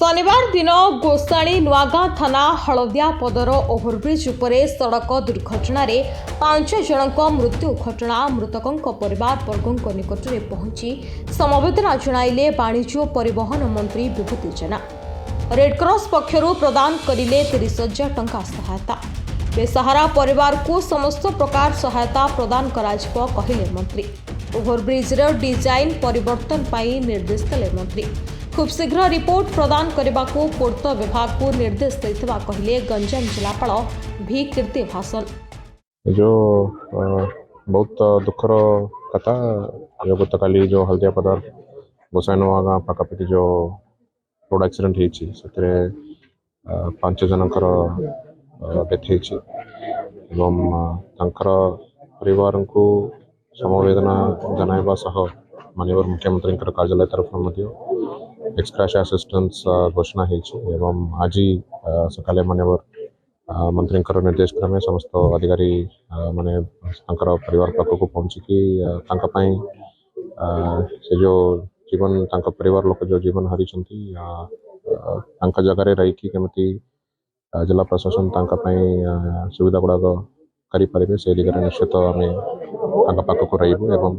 शनिवार दिन गोसाणी नुआगाँ थाना हलदिया पदर ओभरब्रिज उपरे सड़क दुर्घटन 5 जनक मृत्यु घटना मृतकों परिवार वर्गों निकट में पहुंची समवेदना जणाइले वाणिज्य और परिवहन मंत्री विभूति जेना। रेडक्रॉस पक्षर प्रदान करिले 30,000 टंका सहायता। बेसहारा परिवार को समस्त प्रकार सहायता प्रदान कराजिबो कहिले मंत्री। ओभरब्रिज डिजाइन परिवर्तन पाई निर्देश देले मंत्री। खूब शीघ्र रिपोर्ट प्रदान करने को पूर्त विभाग को निर्देश देथिबा कहिले गंजाम जिलापाल भी कीर्ति भाषण। जो बहुत दुखर कथा जो गतकाली जो हल्दिया पदर गोसाईनुआ गाँ पाखापाखि जो रोड एक्सीडेंट होती से 5 जनकर डेथ परिवार को समवेदना जनाइबा सह माननीय मुख्यमंत्री कार्यालय तरफ एक्सग्रेशिया असिस्टेंस घोषणा एवं आज सकाले माननीय मंत्री निर्देश क्रमे समस्त अधिकारी माने परिवार पाखक पहुँचिकी से जो जीवन परिवार लोक जो जीवन हारी जगार रही केमती जिला प्रशासन सुविधा गुड़ाक करें से दिगरे निश्चित आम पाखक रही एवं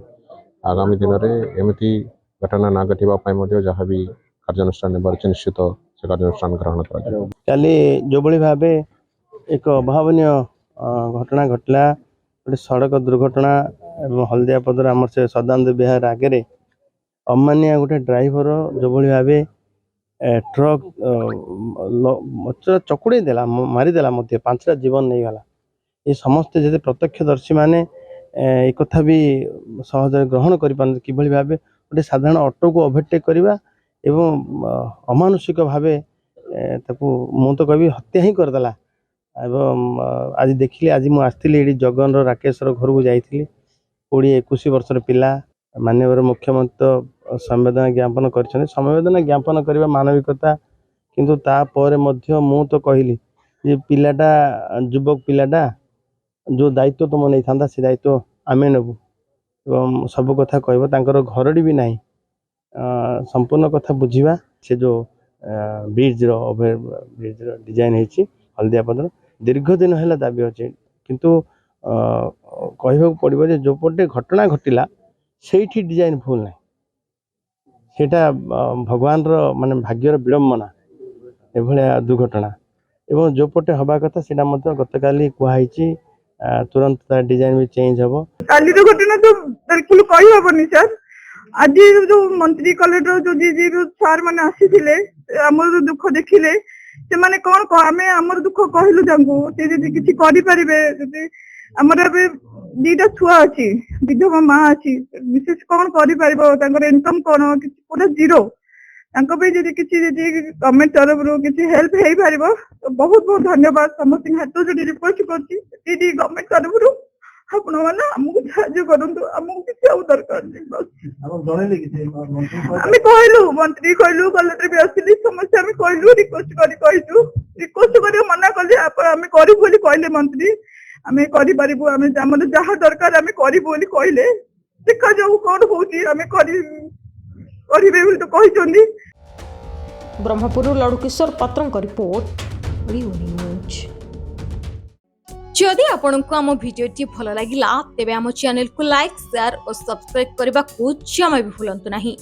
आगामी दिन में एमती घटना न घटवा जहाँ भी कार्यानुष्ठान ने निश्चित से कार्यानुष्ठान ग्रहण कर जो भाव एक अभावनीय घटना घटला गोटे सड़क दुर्घटना एवं हल्दिया पदर आम से सदानंद विहार आगे अमानिया गोटे ड्राइवर जो भाव ट्रक चकुड़े देला मारिदेला 5टा जीवन नहीं गला। ये समस्ते जैसे प्रत्यक्षदर्शी माने एक कथा भी सहज ग्रहण कर किभली भाव गोटे साधारण ऑटो को ओवरटेक करवा एवं अमानुषिक भाव मु तो कभी हत्या ही करदेला। एवं आज देखिए आज मुझे आसती जगन राकेश घर को जाइली 20-21 वर्षर पिला माननीय मुख्यमंत्री संवेदना ज्ञापन कर संवेदना ज्ञापन करने मानविकता किंतु तापर मु तो कहली जे पिलाटा युवक पिलाटा जो दायित्व तुम नहीं था से दायित्व आम नेबू एवं सब कथा कहर घरटी भी ना संपूर्ण कथा बुझा से जो ब्रिज ओवर ब्रिज डिजाइन होती हल्दिया पदर दीर्घ दिन है दाबी अच्छे किंतु कहू पड़ो जो पटे घटना घटला से डिजाइन भूल ना सेटा भगवान माने भाग्यर विडंबना एभलिया दुर्घटना एवं जो पटे हवा कथा से गतकाली कहुई तुरंत डिजाइन भी चेंज हम काली घटना तो बिल्कुल कही हबनी सर। आज जो मंत्री कलेक्टर जो जी सार मैंने आसी आमर दुख देखिले से माने कौन आम आमर दुख कहलु किसी करें आमर दीटा छुआ अच्छी विधवा माँ अच्छी विशेष कौन कर इनकम कौन पूरा जीरो किसी गवर्नमेंट तरफ किसी हेल्प हो पार तो बहुत बहुत धन्यवाद समस्त हाथ जो रिक्वेस्ट कर गवर्नमेंट तरफ आपण मैंने आमको साहय करूँ आमको किसी दरकार नहीं कहलु मंत्री कहलु कलेक्टर भी आसिली समस्या कहलु रिक्वेस्ट कर मना कले आम करूँ कहले मंत्री आम कर जहाँ दरकार आम करूँ कहले देखा जाऊ कौन हो तो कहते। ब्रह्मपुर लड़ुकिशोर पत्रक रिपोर्ट न्यूज। जदि आपंक आम भिडी भल लगा तेब आम चैनल को लाइक शेयर और सब्सक्राइब करने को जमा भी भूलु नहीं।